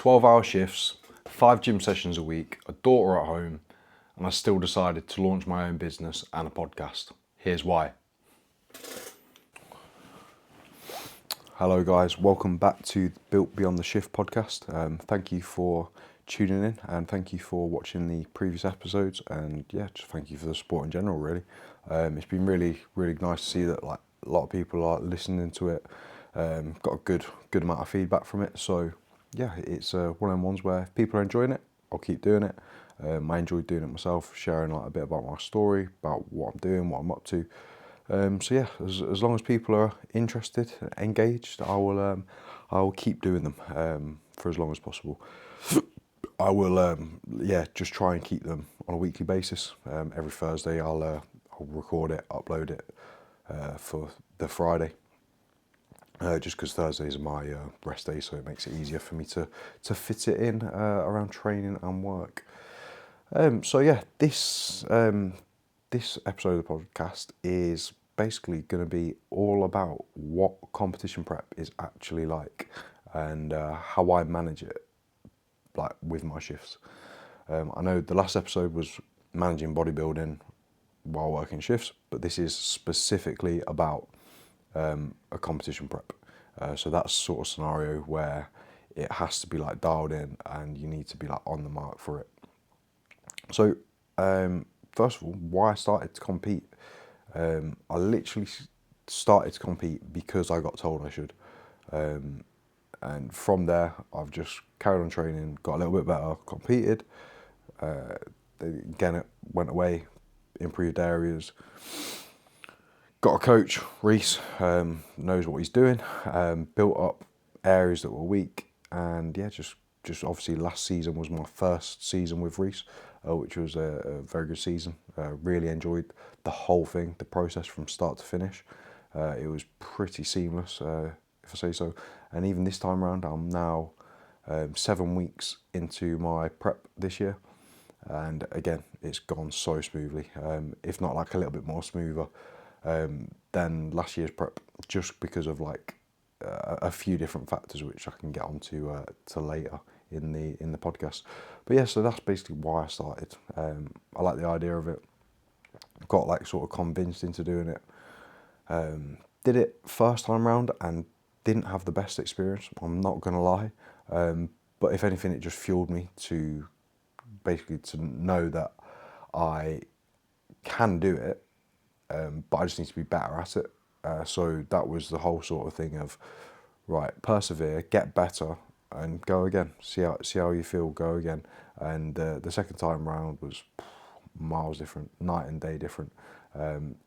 12-hour shifts, 5 gym sessions a week, a daughter at home, and I still decided to launch my own business and a podcast. Here's why. Hello guys, welcome back to Built Beyond the Shift podcast. Thank you for tuning in and thank you for watching the previous episodes, and just thank you for the support in general really. It's been really nice to see that like a lot of people are listening to it. Got a good amount of feedback from it, so it's one of them ones where if people are enjoying it, I'll keep doing it. I enjoy doing it myself, sharing like a bit about my story, about what I'm doing, what I'm up to. As long as people are interested, engaged, I will keep doing them for as long as possible. I will just try and keep them on a weekly basis. Every Thursday I'll record it, upload it for the Friday. Just because Thursdays are my rest day, so it makes it easier for me to fit it in around training and work. This episode of the podcast is basically going to be all about what competition prep is actually like and how I manage it, like with my shifts. I know the last episode was managing bodybuilding while working shifts, but this is specifically about a competition prep. So that's sort of scenario where it has to be like dialed in and you need to be like on the mark for it. So first of all, why I started to compete. I literally started to compete because I got told I should. And from there, I've just carried on training, got a little bit better, competed. Again, it went away, improved areas. Got a coach, Reese, knows what he's doing. Built up areas that were weak, and just obviously last season was my first season with Reese, which was a very good season. Really enjoyed the whole thing, the process from start to finish. It was pretty seamless, if I say so. And even this time around, I'm now 7 weeks into my prep this year, and again, it's gone so smoothly. If not like a little bit more smoother than last year's prep, just because of like a few different factors which I can get onto to later in the podcast. But so that's basically why I started. I like the idea of it. Got like sort of convinced into doing it. Did it first time round and didn't have the best experience, I'm not gonna lie. But if anything, it just fueled me to basically to know that I can do it, but I just need to be better at it. So that was the whole sort of thing of, right, persevere, get better, and go again. See how you feel, go again. And the second time round was miles different, night and day different.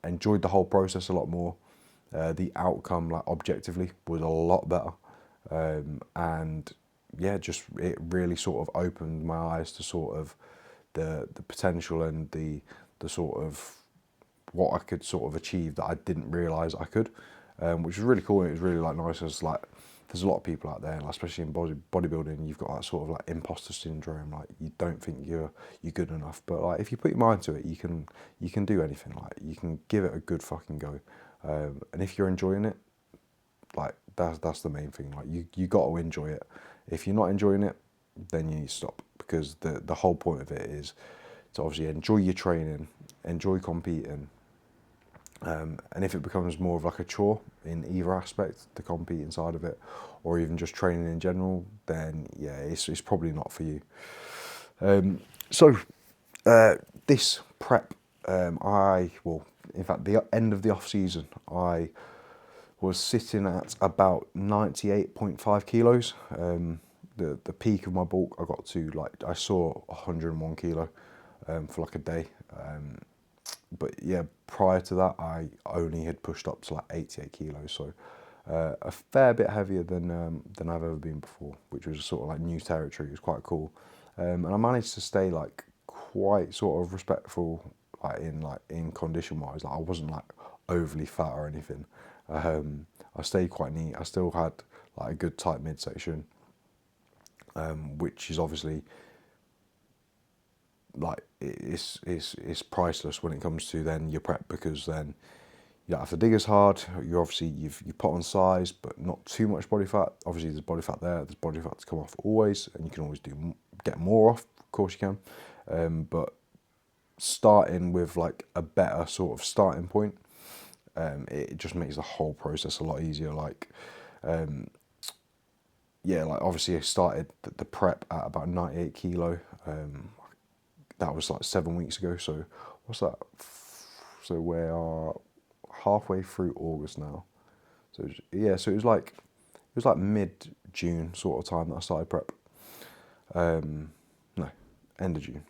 Enjoyed the whole process a lot more. The outcome, like objectively, was a lot better. Just it really sort of opened my eyes to sort of the potential and the sort of what I could sort of achieve that I didn't realise I could, which was really cool. And it was really like nice. As like there's a lot of people out there, like, especially in bodybuilding, you've got that sort of like imposter syndrome. Like you don't think you're good enough, but like if you put your mind to it, you can do anything. Like you can give it a good fucking go, and if you're enjoying it, like that's the main thing. Like you got to enjoy it. If you're not enjoying it, then you need to stop, because the whole point of it is to obviously enjoy your training, enjoy competing. And if it becomes more of like a chore in either aspect, the competing side of it, or even just training in general, then it's probably not for you. This prep, in fact, the end of the off season, I was sitting at about 98.5 kilos. The peak of my bulk, I got to I saw 101 kilo for like a day. But prior to that, I only had pushed up to like 88 kilos, so a fair bit heavier than I've ever been before, which was sort of like new territory. It was quite cool, and I managed to stay like quite sort of respectful, in condition wise. Like I wasn't like overly fat or anything. I stayed quite neat. I still had like a good tight midsection, which is obviously like it's priceless when it comes to then your prep, because then you don't have to dig as hard. You obviously you've put on size, but not too much body fat. Obviously, there's body fat there. There's body fat to come off always, and you can always get more off. Of course, you can. But starting with like a better sort of starting point, it just makes the whole process a lot easier. Like, yeah, like obviously I started the prep at about 98 kilo. That was like 7 weeks ago. So what's that? So we are halfway through August now. So yeah, so it was like mid-June sort of time that I started prep. No, end of June.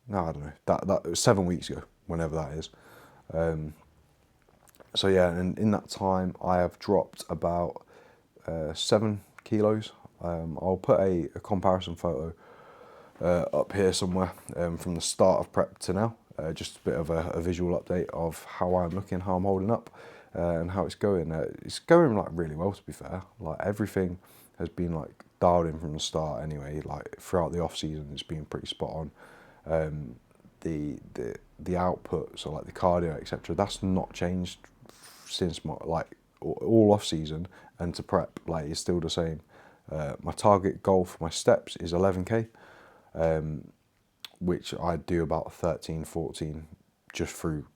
No, I don't know. That was 7 weeks ago, whenever that is. So yeah, and in that time I have dropped about 7 kilos. I'll put a comparison photo up here somewhere from the start of prep to now. Just a bit of a visual update of how I'm looking, how I'm holding up, and how it's going. It's going like really well, to be fair. Like everything has been like dialed in from the start anyway. Like throughout the off season, it's been pretty spot on. The output, so like the cardio, etc. That's not changed since my like all off season and to prep. Like it's still the same. My target goal for my steps is 11k. Which I do about 13, 14 just through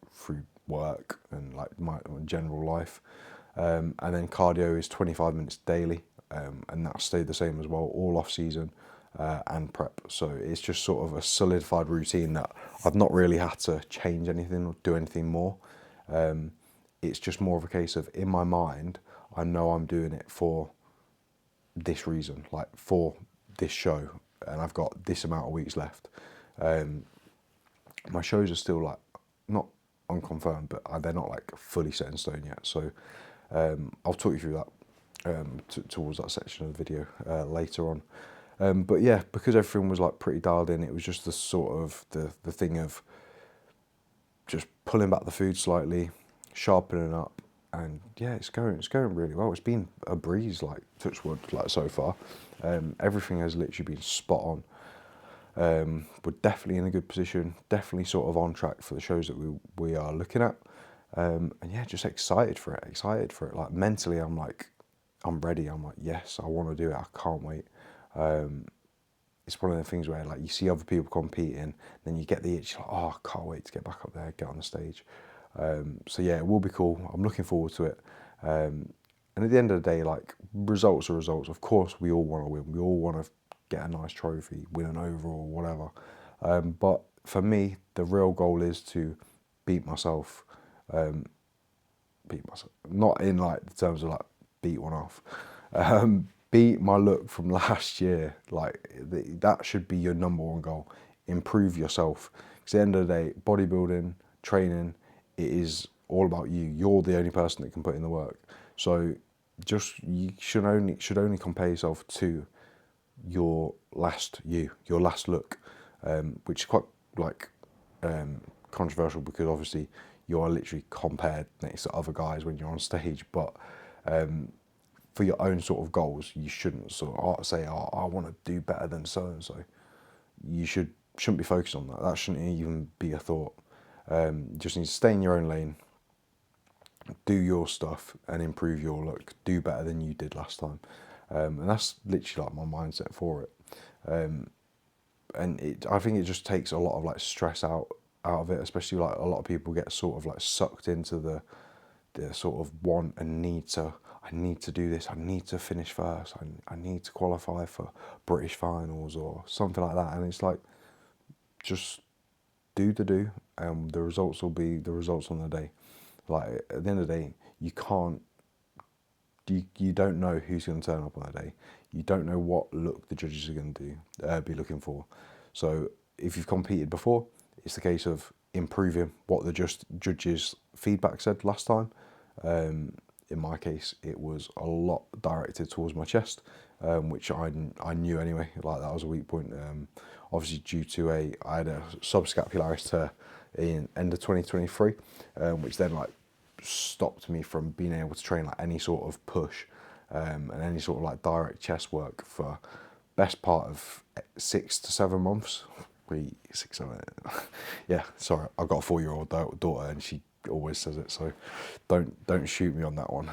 work and like my general life. And then cardio is 25 minutes daily, and that stayed the same as well all off season and prep. So it's just sort of a solidified routine that I've not really had to change anything or do anything more. It's just more of a case of, in my mind, I know I'm doing it for this reason, like for this show, and I've got this amount of weeks left. My shows are still like not unconfirmed, but they're not like fully set in stone yet. So I'll talk you through that towards that section of the video later on. But yeah, because everything was like pretty dialed in, it was just the sort of the thing of just pulling back the food slightly, sharpening up, and yeah, it's going really well. It's been a breeze, like touch wood, like so far. Everything has literally been spot on. We're definitely in a good position, definitely sort of on track for the shows that we are looking at. And yeah, just excited for it. Like mentally, I'm ready. I'm like, yes, I want to do it. I can't wait. It's one of the things where like you see other people competing, then you get the itch, like, oh, I can't wait to get back up there, get on the stage. So yeah, it will be cool. I'm looking forward to it. And at the end of the day, like results are results. Of course, we all want to win. We all want to get a nice trophy, win an overall, whatever. But for me, the real goal is to beat myself. Not in like the terms of like beat one off. Beat my look from last year. Like that should be your number one goal. Improve yourself. Because at the end of the day, bodybuilding, training, it is all about you. You're the only person that can put in the work. So you should only compare yourself to your last look, which is quite like controversial because obviously you are literally compared next to other guys when you're on stage, but for your own sort of goals, you shouldn't sort of say, oh, I want to do better than so and so. You shouldn't be focused on that. That shouldn't even be a thought. You just need to stay in your own lane, do your stuff and improve your look, do better than you did last time. And that's literally like my mindset for it. And I think it just takes a lot of like stress out of it, especially like a lot of people get sort of like sucked into the sort of want and need to, I need to do this, I need to finish first, I need to qualify for British finals or something like that. And it's like, just do the do, and the results will be the results on the day. Like at the end of the day, you don't know who's going to turn up on that day. You don't know what look the judges are going to be looking for. So if you've competed before, it's the case of improving what the judges' feedback said last time. In my case, it was a lot directed towards my chest, which I knew anyway. Like that was a weak point. Obviously, due to I had a subscapularis tear in end of 2023, which then like stopped me from being able to train like any sort of push and any sort of like direct chest work for best part of 6 to 7 months. Yeah, sorry, I've got a 4-year-old daughter and she always says it, so don't shoot me on that one.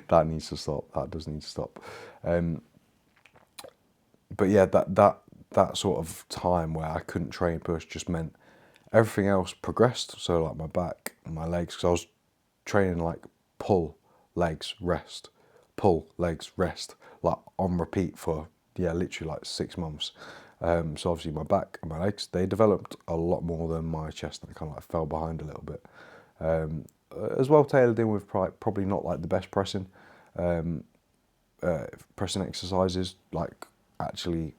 That needs to stop. That does need to stop. But yeah, that sort of time where I couldn't train push just meant everything else progressed. So like my back and my legs, because I was training like pull, legs, rest, pull, legs, rest, like on repeat for literally like 6 months. So obviously my back and my legs, they developed a lot more than my chest, and I kind of like fell behind a little bit. As well tailored in with probably not like the best pressing exercises, like actually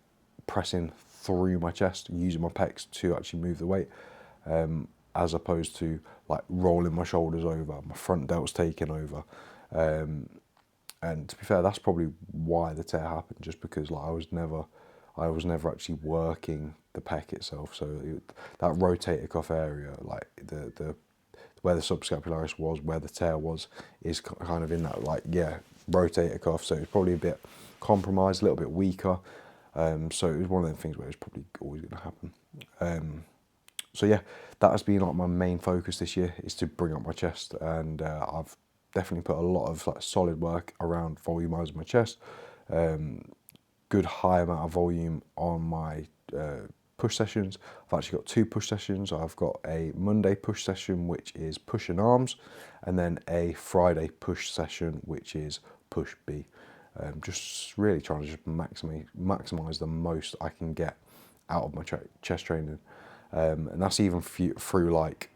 pressing through my chest, using my pecs to actually move the weight, as opposed to like rolling my shoulders over, my front delts taking over. And to be fair, that's probably why the tear happened, just because like I was never actually working the pec itself. So that rotator cuff area, like the where the subscapularis was, where the tear was, is kind of in that rotator cuff. So it's probably a bit compromised, a little bit weaker. So it was one of them things where it's probably always going to happen. So yeah, that has been like my main focus this year, is to bring up my chest, and I've definitely put a lot of like solid work around volumizing my chest. Good high amount of volume on my push sessions. I've actually got 2 push sessions. I've got a Monday push session, which is push and arms, and then a Friday push session, which is push B. Just really trying to just maximize the most I can get out of my chest training, and that's even through like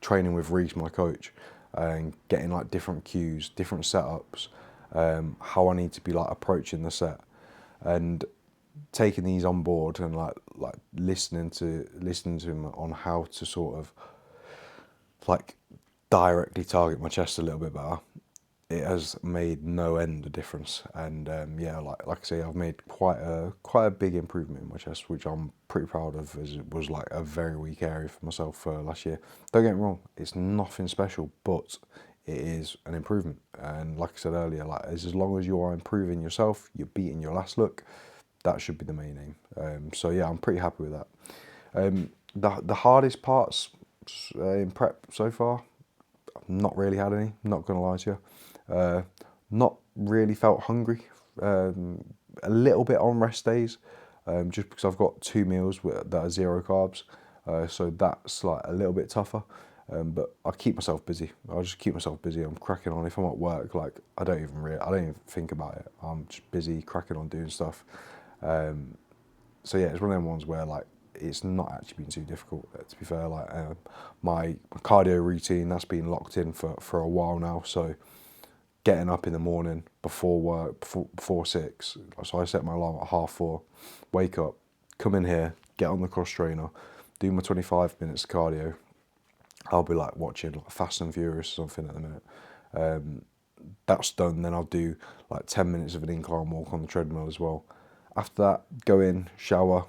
training with Reese, my coach, and getting like different cues, different setups, how I need to be like approaching the set, and taking these on board, and like listening to him on how to sort of like directly target my chest a little bit better. It has made no end of difference, and like I say, I've made quite a big improvement in my chest, which I'm pretty proud of, as it was like a very weak area for myself for last year. Don't get me wrong, it's nothing special, but it is an improvement. And like I said earlier, like as long as you are improving yourself, you're beating your last look, that should be the main aim. So yeah, I'm pretty happy with that. The hardest parts in prep so far, I've not really had any, not gonna lie to you. Not really felt hungry. A little bit on rest days, just because I've got 2 meals that are 0 carbs, so that's like a little bit tougher. But I keep myself busy. I just keep myself busy. I'm cracking on. If I'm at work, like I don't even think about it. I'm just busy cracking on doing stuff. So yeah, it's one of them ones where like it's not actually been too difficult. To be fair, like my cardio routine, that's been locked in for a while now. So getting up in the morning before work, before 6. So I set my alarm at 4:30, wake up, come in here, get on the cross trainer, do my 25 minutes cardio. I'll be like watching like Fast and Furious or something at the minute. That's done, then I'll do like 10 minutes of an incline walk on the treadmill as well. After that, go in, shower,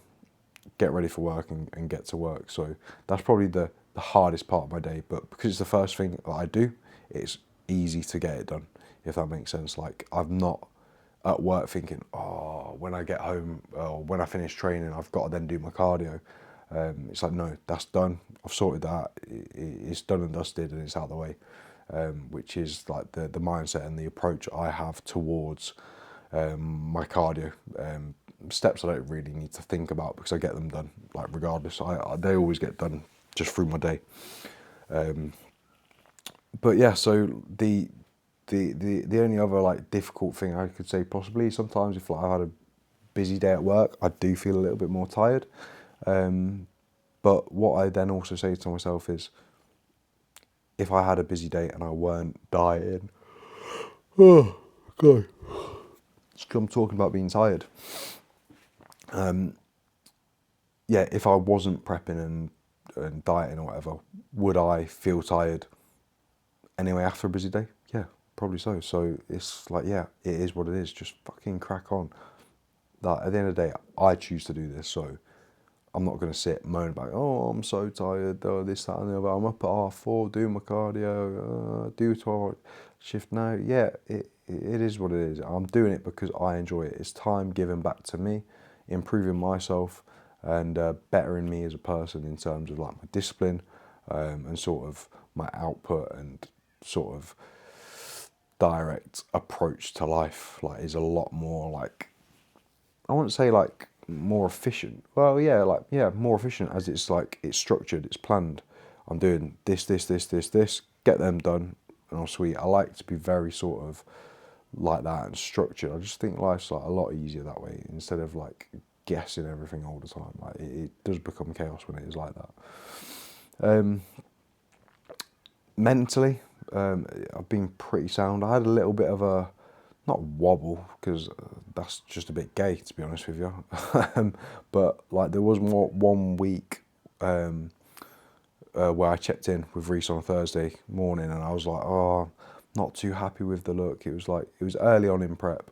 get ready for work, and get to work. So that's probably the hardest part of my day, but because it's the first thing that I do, it's easy to get it done, if that makes sense. Like I'm not at work thinking, oh, when I get home or when I finish training, I've got to then do my cardio. It's like, no, that's done. I've sorted that. It's done and dusted, and it's out of the way. Which is like the mindset and the approach I have towards my cardio. Steps I don't really need to think about because I get them done, like regardless. They always get done just through my day. But yeah, so the only other like difficult thing I could say possibly, sometimes if like I've had a busy day at work, I do feel a little bit more tired. But what I then also say to myself is, if I had a busy day and I weren't dieting, oh god, I'm talking about being tired. Yeah, if I wasn't prepping and dieting or whatever, would I feel tired anyway after a busy day? Yeah, probably so. So it's like, yeah, it is what it is. Just fucking crack on. Like at the end of the day, I choose to do this, so I'm not going to sit moan about, oh, I'm so tired, oh, this, that, and the other. I'm up at 4:30 doing my cardio, do 12 shift now. Yeah, it is what it is. I'm doing it because I enjoy it. It's time given back to me, improving myself and bettering me as a person in terms of like my discipline, and sort of my output and sort of direct approach to life like is a lot more like, I wouldn't say like more efficient. Well, yeah, like yeah, more efficient as it's like it's structured, it's planned. I'm doing this, get them done, and I'm sweet. I like to be very sort of like that and structured. I just think life's like a lot easier that way instead of like guessing everything all the time. Like it does become chaos when it is like that. Mentally, I've been pretty sound. I had a little bit of a, not wobble, because that's just a bit gay, to be honest with you. But like there was more 1 week where I checked in with Reese on a Thursday morning, and I was like, oh, not too happy with the look. It was like, it was early on in prep,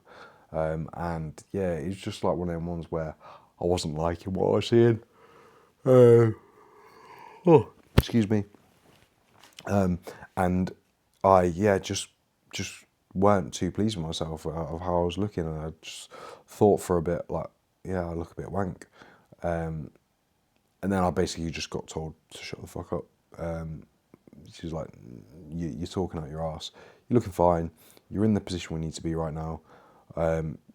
and yeah, it was just like one of them ones where I wasn't liking what I was seeing. Oh, excuse me. And I, yeah, just weren't too pleased with myself of how I was looking, and I just thought for a bit like, yeah, I look a bit wank. And then I basically just got told to shut the fuck up. She was like, you're talking out your ass. You're looking fine. You're in the position we need to be right now.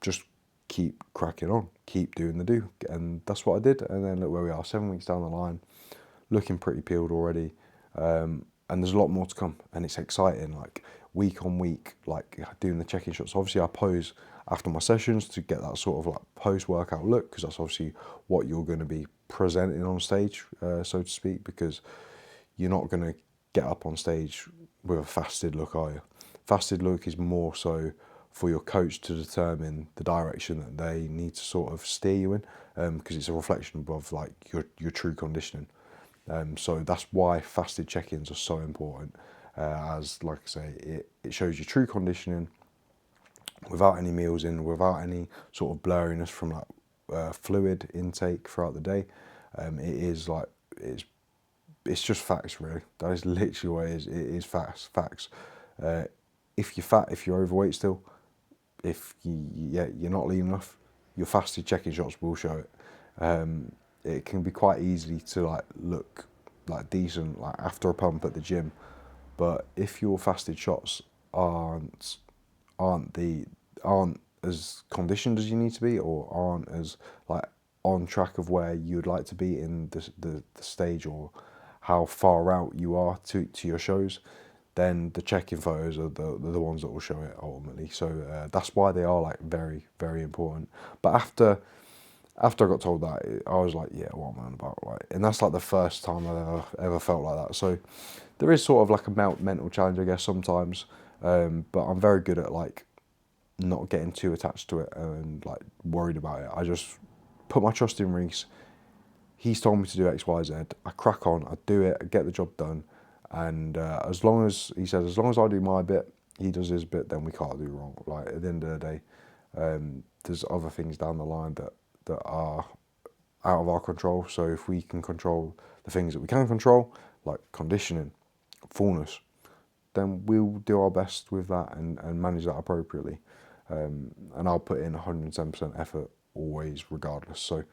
Just keep cracking on. Keep doing the do. And that's what I did. And then look where we are, 7 weeks down the line, looking pretty peeled already. And there's a lot more to come. And it's exciting, like week on week, like doing the check-in shots. Obviously, I pose after my sessions to get that sort of like post-workout look, because that's obviously what you're going to be presenting on stage, so to speak, because you're not going to get up on stage with a fasted look, are you? Fasted look is more so for your coach to determine the direction that they need to sort of steer you in, because it's a reflection of like your true conditioning. So that's why fasted check-ins are so important, as like I say, it shows your true conditioning without any meals in, without any sort of blurriness from like fluid intake throughout the day. It is like, it's just facts, really. That is literally what it is. It is facts. If you're fat, if you're overweight still, if you're not lean enough, your fasted check-in shots will show it. It can be quite easy to like look like decent like after a pump at the gym, but if your fasted shots aren't as conditioned as you need to be, or aren't as like on track of where you'd like to be in the stage, or how far out you are to your shows, then the check-in photos are the ones that will show it ultimately. So that's why they are like very, very important. But after I got told that, I was like, yeah, what am I on about? Like, and that's like the first time I ever felt like that. So there is sort of like a mental challenge, I guess, sometimes. But I'm very good at like not getting too attached to it and like worried about it. I just put my trust in Reese. He's told me to do X, Y, Z. I crack on, I do it, I get the job done. And as long as, he says, as long as I do my bit, he does his bit, then we can't do wrong. Like at the end of the day, there's other things down the line that are out of our control. So if we can control the things that we can control, like conditioning, fullness, then we'll do our best with that and manage that appropriately. And I'll put in 110% effort always, regardless. So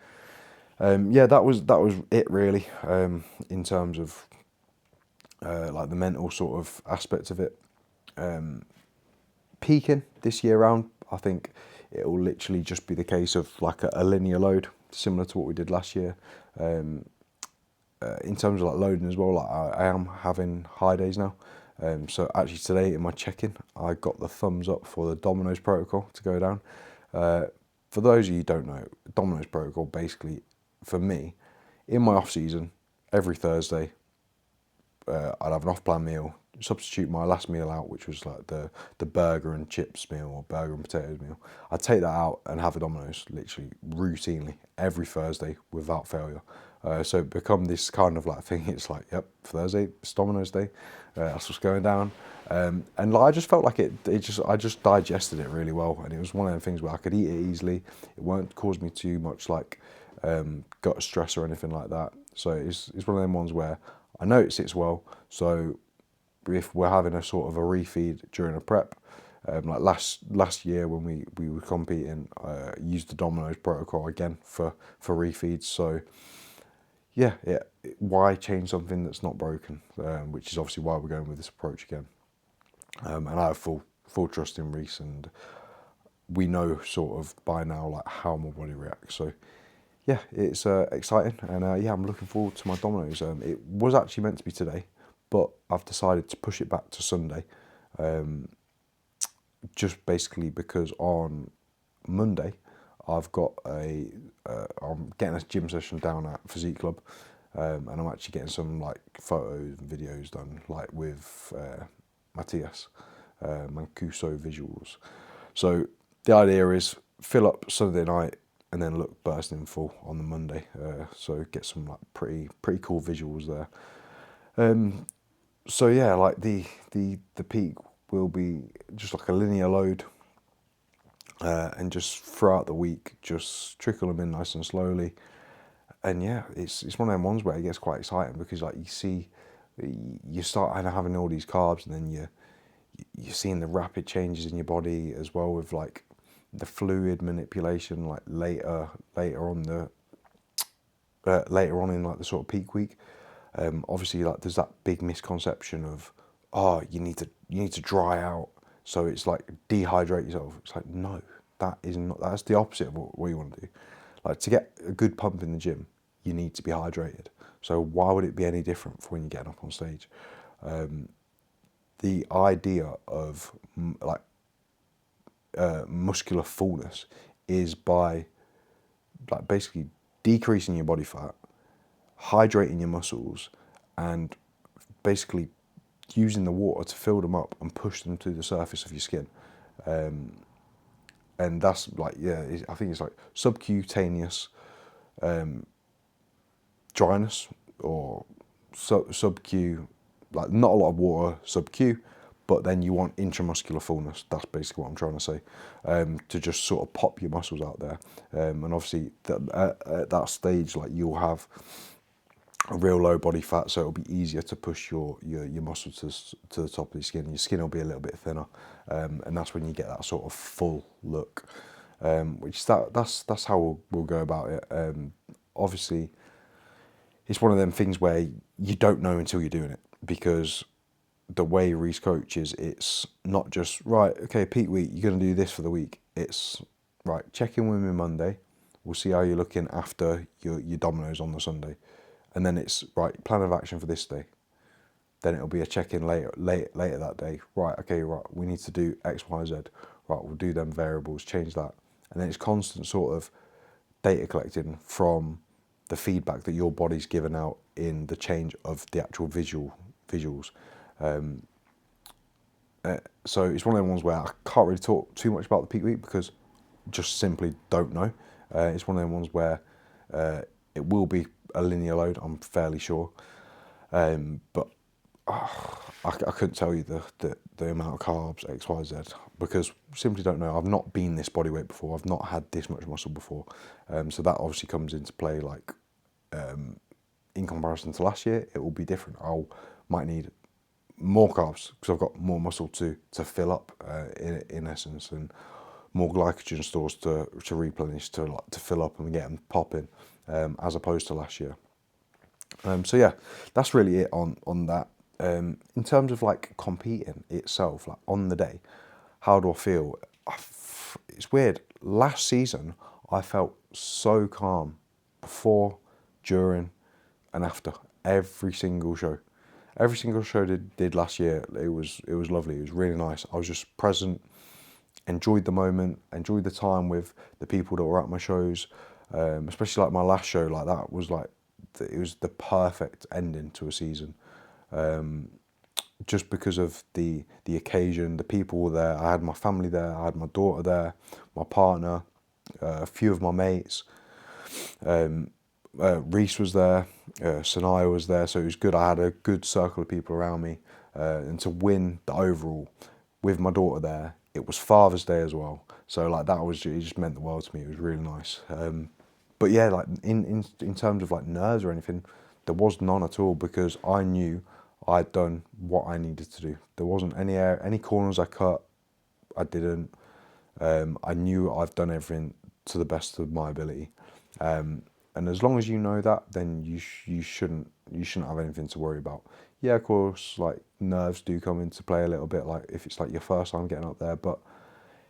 yeah, that was it really, in terms of like the mental sort of aspect of it. Peaking this year round, I think it will literally just be the case of like a linear load, similar to what we did last year. In terms of like loading as well, like I am having high days now. So actually today in my check-in, I got the thumbs up for the Domino's protocol to go down. For those of you who don't know, Domino's protocol basically, for me, in my off season, every Thursday, I'd have an off-plan meal, substitute my last meal out, which was like the burger and chips meal or burger and potatoes meal. I'd take that out and have a Domino's literally routinely every Thursday without failure. So it become this kind of like thing. It's like, yep, Thursday, it's Domino's day. That's what's going down. And like, I just felt like I just digested it really well. And it was one of the things where I could eat it easily. It won't cause me too much like gut stress or anything like that. So it's one of them ones where I know it sits well. So if we're having a sort of a refeed during a prep, like last year when we were competing, used the Domino's protocol again for refeeds. So yeah, why change something that's not broken? Which is obviously why we're going with this approach again. And I have full trust in Reese, and we know sort of by now like how my body reacts. So yeah, it's exciting, and yeah, I'm looking forward to my Dominoes. It was actually meant to be today, but I've decided to push it back to Sunday, just basically because on Monday I've got I'm getting a gym session down at Physique Club, and I'm actually getting some like photos and videos done like with Matthias Mancuso Visuals. So the idea is fill up Sunday night and then look bursting full on the Monday. So get some like pretty cool visuals there. So yeah, like the peak will be just like a linear load, and just throughout the week, just trickle them in nice and slowly. And yeah, it's one of them ones where it gets quite exciting because like you start having all these carbs, and then you're seeing the rapid changes in your body as well with like the fluid manipulation like later on in like the sort of peak week. Obviously, like there's that big misconception of, oh, you need to dry out, so it's like dehydrate yourself. It's like, no, that is not. That's the opposite of what you want to do. Like to get a good pump in the gym, you need to be hydrated. So why would it be any different for when you're getting up on stage? The idea of like muscular fullness is by like basically decreasing your body fat, hydrating your muscles, and basically using the water to fill them up and push them to the surface of your skin. And that's like, yeah, I think it's like subcutaneous dryness, or sub-Q, like not a lot of water, sub-Q, but then you want intramuscular fullness. That's basically what I'm trying to say, to just sort of pop your muscles out there. And obviously at that stage, like you'll have a real low body fat, so it'll be easier to push your muscles to the top of your skin. Your skin will be a little bit thinner, and that's when you get that sort of full look. That's how we'll go about it. Obviously, it's one of them things where you don't know until you're doing it, because the way Reese coaches, it's not just right. Okay, peak week, you're going to do this for the week. It's right. Check in with me Monday. We'll see how you're looking after your Dominoes on the Sunday, and then it's right. Plan of action for this day. Then it'll be a check in later that day. Right. Okay. Right. We need to do X, Y, Z. Right. We'll do them variables. Change that, and then it's constant sort of data collecting from the feedback that your body's given out in the change of the actual visuals. So it's one of the ones where I can't really talk too much about the peak week because just simply don't know. It's one of the ones where it will be a linear load, I'm fairly sure. But I couldn't tell you the amount of carbs, X, Y, Z, because simply don't know. I've not been this body weight before. I've not had this much muscle before. So that obviously comes into play. Like in comparison to last year, it will be different. Might need more carbs because I've got more muscle to fill up in essence, and more glycogen stores to replenish, to fill up and get them popping, as opposed to last year. So yeah, that's really it on that. In terms of like competing itself, like on the day, how do I feel? It's weird. Last season, I felt so calm before, during, and after every single show. Every single show did last year, it was lovely. It was really nice. I was just present, enjoyed the moment, enjoyed the time with the people that were at my shows. Especially like my last show, like that was like it was the perfect ending to a season. Just because of the occasion, the people were there. I had my family there. I had my daughter there, my partner, a few of my mates. Reese was there, Sanaya was there, so it was good. I had a good circle of people around me, and to win the overall with my daughter there, it was Father's Day as well. So like that it just meant the world to me. It was really nice. But yeah, like in terms of like nerves or anything, there was none at all because I knew I'd done what I needed to do. There wasn't any corners I cut. I didn't. I knew I've done everything to the best of my ability. And as long as you know that, then you shouldn't have anything to worry about. Yeah, of course, like nerves do come into play a little bit, like if it's like your first time getting up there, but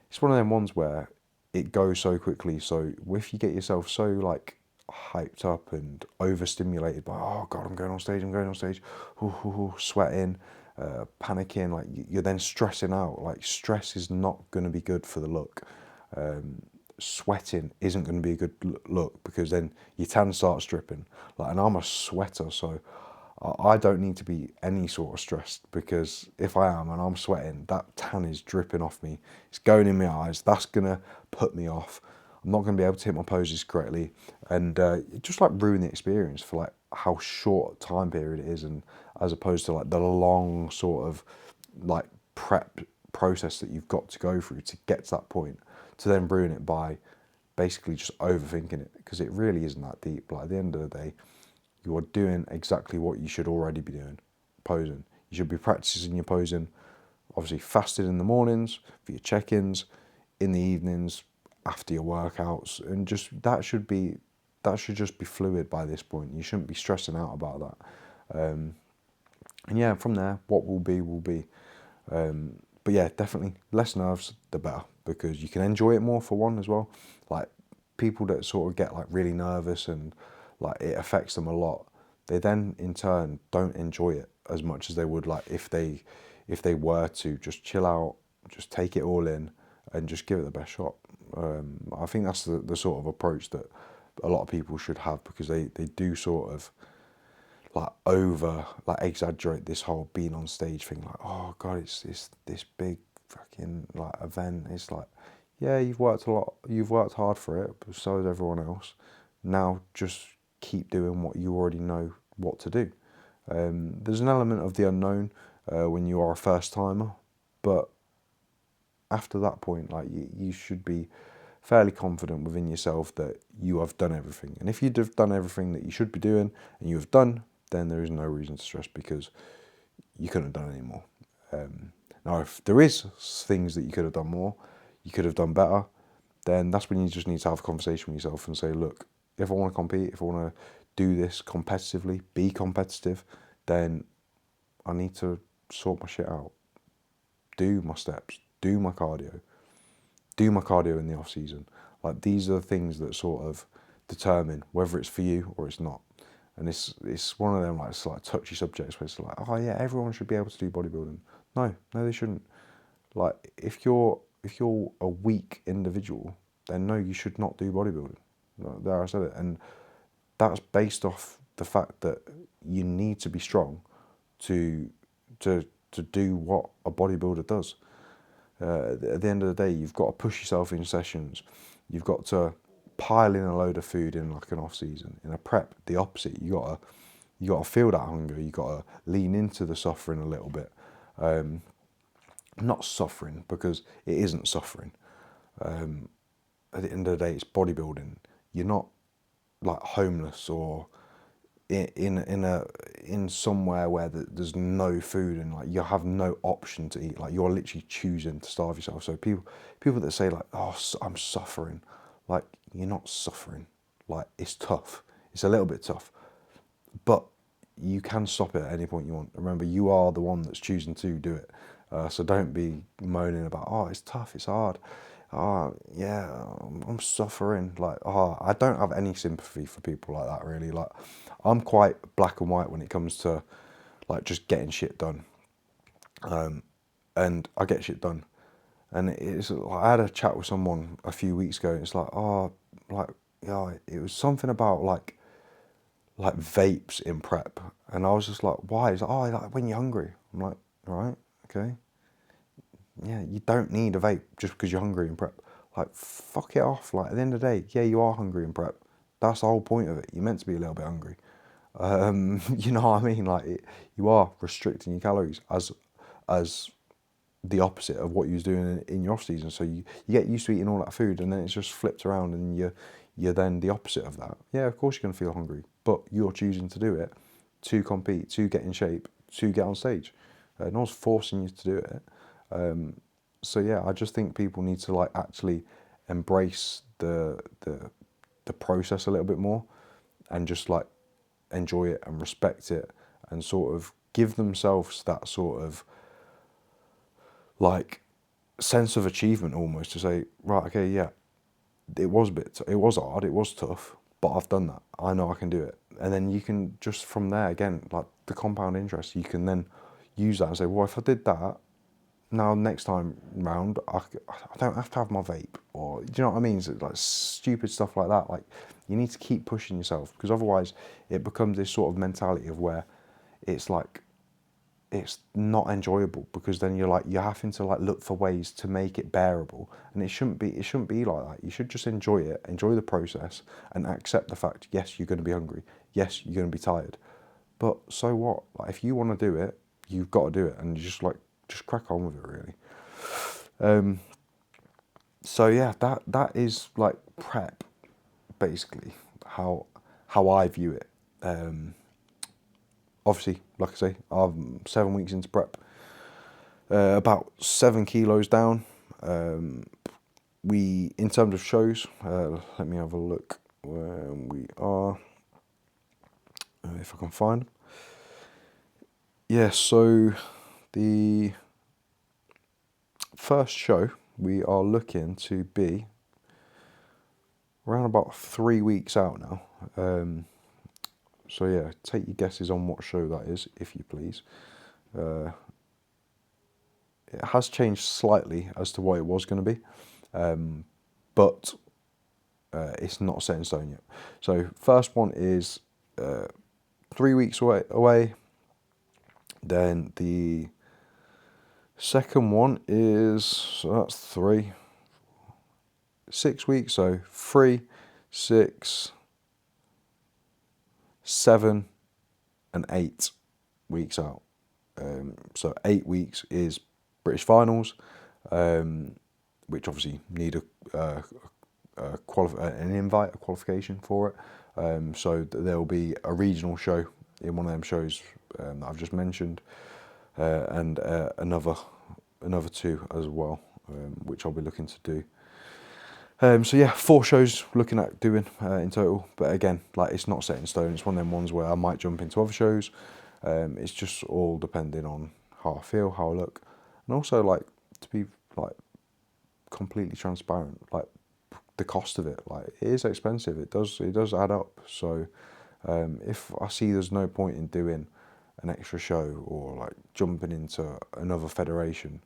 it's one of them ones where it goes so quickly. So if you get yourself so like hyped up and overstimulated by, oh God, I'm going on stage, sweating, panicking, like you're then stressing out. Like stress is not going to be good for the look. Sweating isn't going to be a good look, because then your tan starts dripping. Like, and I'm a sweater, so I don't need to be any sort of stressed, because if I am and I'm sweating, that tan is dripping off me. It's going in my eyes. That's gonna put me off. I'm not gonna be able to hit my poses correctly, and just like ruin the experience for like how short a time period it is, and as opposed to like the long sort of like prep process that you've got to go through to get to that point, to then ruin it by basically just overthinking it, because it really isn't that deep. Like at the end of the day, you are doing exactly what you should already be doing, posing. You should be practicing your posing, obviously fasted in the mornings for your check-ins, in the evenings after your workouts, and just that should just be fluid by this point. You shouldn't be stressing out about that. And yeah, from there, what will be will be. But yeah, definitely less nerves, the better, because you can enjoy it more for one as well. Like people that sort of get like really nervous and like it affects them a lot, they then in turn don't enjoy it as much as they would like if they were to just chill out, just take it all in, and just give it the best shot. I think that's the sort of approach that a lot of people should have, because they do sort of like exaggerate this whole being on stage thing. Like, oh God, it's this big fucking like event. It's like, yeah, you've worked a lot, you've worked hard for it, but so has everyone else. Now just keep doing what you already know what to do. There's an element of the unknown when you are a first timer, but after that point, like you should be fairly confident within yourself that you have done everything. And if you'd have done everything that you should be doing and you have done, then there is no reason to stress, because you couldn't have done any more. Now, if there is things that you could have done more, you could have done better, then that's when you just need to have a conversation with yourself and say, look, if I want to compete, if I want to do this competitively, be competitive, then I need to sort my shit out. Do my steps, do my cardio in the off season. Like these are the things that sort of determine whether it's for you or it's not. And it's one of them like it's like touchy subjects where it's like, oh yeah, everyone should be able to do bodybuilding. No, they shouldn't. Like if you're a weak individual, then no, you should not do bodybuilding. There, I said it, and that's based off the fact that you need to be strong to do what a bodybuilder does. At the end of the day, you've got to push yourself in sessions. You've got to pile in a load of food in like an off season. In a prep, the opposite. You got to feel that hunger. You got to lean into the suffering a little bit. Not suffering, because it isn't suffering. At the end of the day, it's bodybuilding. You're not like homeless or in somewhere where there's no food and like you have no option to eat. Like you're literally choosing to starve yourself. So people that say like, oh, I'm suffering, like you're not suffering. Like it's tough. It's a little bit tough, but you can stop it at any point you want. Remember, you are the one that's choosing to do it. So don't be moaning about, oh, it's tough, it's hard. Oh, yeah, I'm suffering. Like, oh, I don't have any sympathy for people like that, really. Like, I'm quite black and white when it comes to, like, just getting shit done. And I get shit done. And I had a chat with someone a few weeks ago, and it's like, oh, like, yeah, it was something about, like vapes in prep. And I was just like, why? He's like, oh, like when you're hungry. I'm like, all right, okay. Yeah, you don't need a vape just because you're hungry in prep. Like, fuck it off. Like, at the end of the day, yeah, you are hungry in prep. That's the whole point of it. You're meant to be a little bit hungry. You know what I mean? Like, you are restricting your calories as the opposite of what you was doing in your off season. So you get used to eating all that food, and then it's just flipped around, and you're then the opposite of that. Yeah, of course you're gonna feel hungry, but you're choosing to do it to compete, to get in shape, to get on stage. No one's forcing you to do it. So yeah, I just think people need to like actually embrace the process a little bit more. and just like enjoy it and respect it, and sort of give themselves that sort of like sense of achievement almost, to say, right, okay, yeah, it was it was hard, it was tough, but I've done that. I know I can do it. And then you can just from there, again, like the compound interest, you can then use that and say, well, if I did that, now next time round, I don't have to have my vape, or do you know what I mean? So like stupid stuff like that. Like you need to keep pushing yourself, because otherwise it becomes this sort of mentality of where it's like it's not enjoyable, because then you're having to like look for ways to make it bearable, and it shouldn't be like that. You should just enjoy it, enjoy the process, and accept the fact, yes, you're going to be hungry, yes, you're going to be tired, but so what? Like if you want to do it, you've got to do it, and you just crack on with it, really. So yeah, that is like prep, basically how I view it. Obviously, like I say, I'm 7 weeks into prep, about 7 kilos down. In terms of shows, let me have a look where we are, if I can find them. Yeah, so the first show we are looking to be around about 3 weeks out now. So yeah, take your guesses on what show that is, if you please. It has changed slightly as to what it was going to be, but it's not set in stone yet. So first one is 3 weeks away. Then the second one is, so that's 6 weeks. So 3, 6, 7, and 8 weeks out. So 8 weeks is British finals, which obviously need an invite, a qualification for it. So there will be a regional show in one of them shows that I've just mentioned, and another two as well, which I'll be looking to do. So yeah, 4 shows looking at doing in total, but again, like it's not set in stone. It's one of them ones where I might jump into other shows. It's just all depending on how I feel, how I look, and also like to be like completely transparent, like the cost of it, like it is expensive. It does add up. So if I see there's no point in doing an extra show or like jumping into another federation,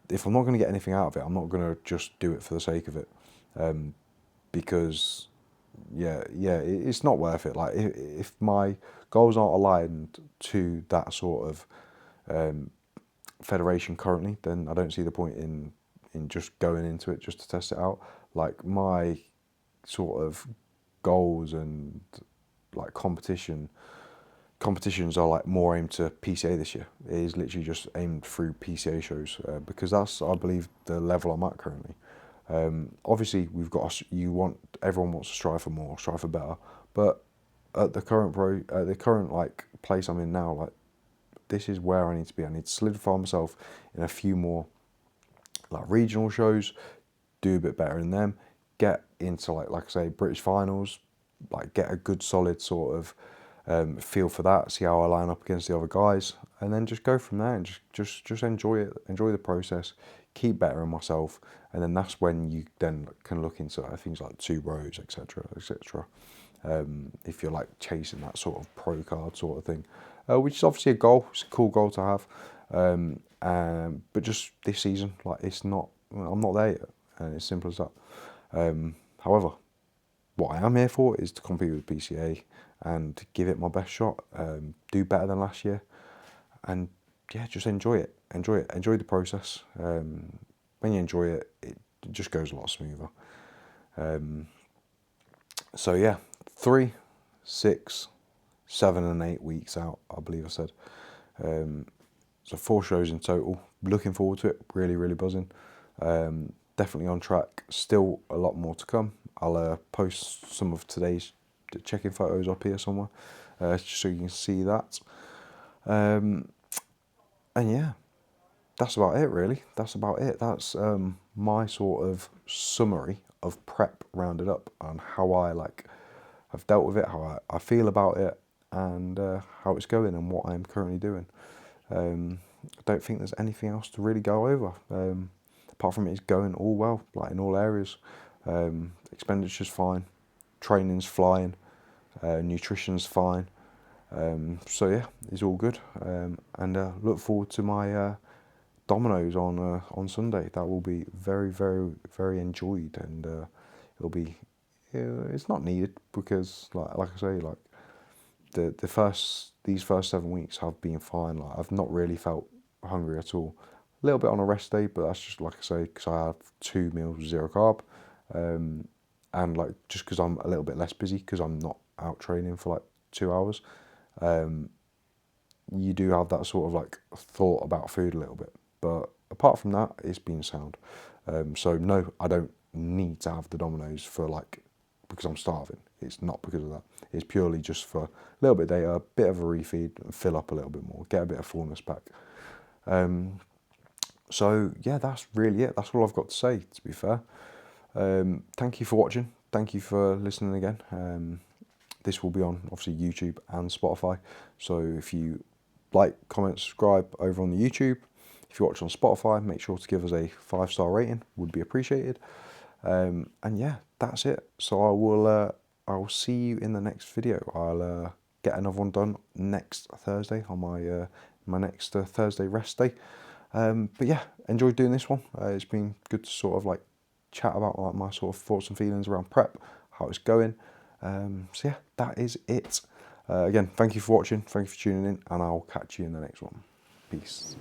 if I'm not going to get anything out of it, I'm not going to just do it for the sake of it, because it's not worth it. Like if my goals aren't aligned to that sort of federation currently, then I don't see the point in just going into it just to test it out. Like my sort of goals and like competitions are like more aimed to PCA this year. It is literally just aimed through PCA shows, because that's, I believe, the level I'm at currently. Obviously, everyone wants to strive for more, strive for better, but at the current like place I'm in now, like this is where I need to be. I need to solidify myself in a few more like regional shows, do a bit better in them, get into like I say, British finals, like get a good solid sort of feel for that, see how I line up against the other guys, and then just go from there and just enjoy it, enjoy the process, keep bettering myself, and then that's when you then can look into things like 2 rows, etc., etc. If you're like chasing that sort of pro card sort of thing, which is obviously a goal. It's a cool goal to have, but just this season, like I'm not there yet, and it's simple as that. However, what I am here for is to compete with PCA and give it my best shot, do better than last year, and yeah, just enjoy the process. When you enjoy it, it just goes a lot smoother. So yeah, 3, 6, 7, and 8 weeks out, I believe I said. So 4 shows in total. Looking forward to it. Really, really buzzing. Definitely on track. Still a lot more to come. I'll post some of today's check-in photos up here somewhere, just so you can see that. And yeah, that's about it really. That's about it. That's my sort of summary of prep rounded up on how I I've dealt with it, how I feel about it, and how it's going and what I'm currently doing. I don't think there's anything else to really go over. Apart from it's going all well, like in all areas. Expenditure's fine, training's flying, nutrition's fine. So yeah, it's all good. And look forward to my Dominoes on Sunday. That will be very, very, very enjoyed, and it'll be. It's not needed because, like I say, like these first 7 weeks have been fine. Like I've not really felt hungry at all. A little bit on a rest day, but that's just like I say because I have 2 meals with 0 carb, and like just because I'm a little bit less busy because I'm not out training for like 2 hours. You do have that sort of like thought about food a little bit, but apart from that, it's been sound. So no, I don't need to have the Dominoes for like because I'm starving. It's not because of that. It's purely just for a little bit of data, a bit of a refeed, and fill up a little bit more, get a bit of fullness back. So yeah, that's really it. That's all I've got to say, to be fair. Thank you for watching. Thank you for listening again. This will be on obviously YouTube and Spotify. So if you like, comment, subscribe over on the YouTube. If you watch on Spotify, make sure to give us a 5-star rating. Would be appreciated. And yeah, that's it. So I will see you in the next video. I'll get another one done next Thursday on my next Thursday rest day. But yeah, enjoyed doing this one. It's been good to sort of like chat about like my sort of thoughts and feelings around prep, how it's going. So yeah, that is it. Again, thank you for watching, thank you for tuning in, and I'll catch you in the next one. Peace.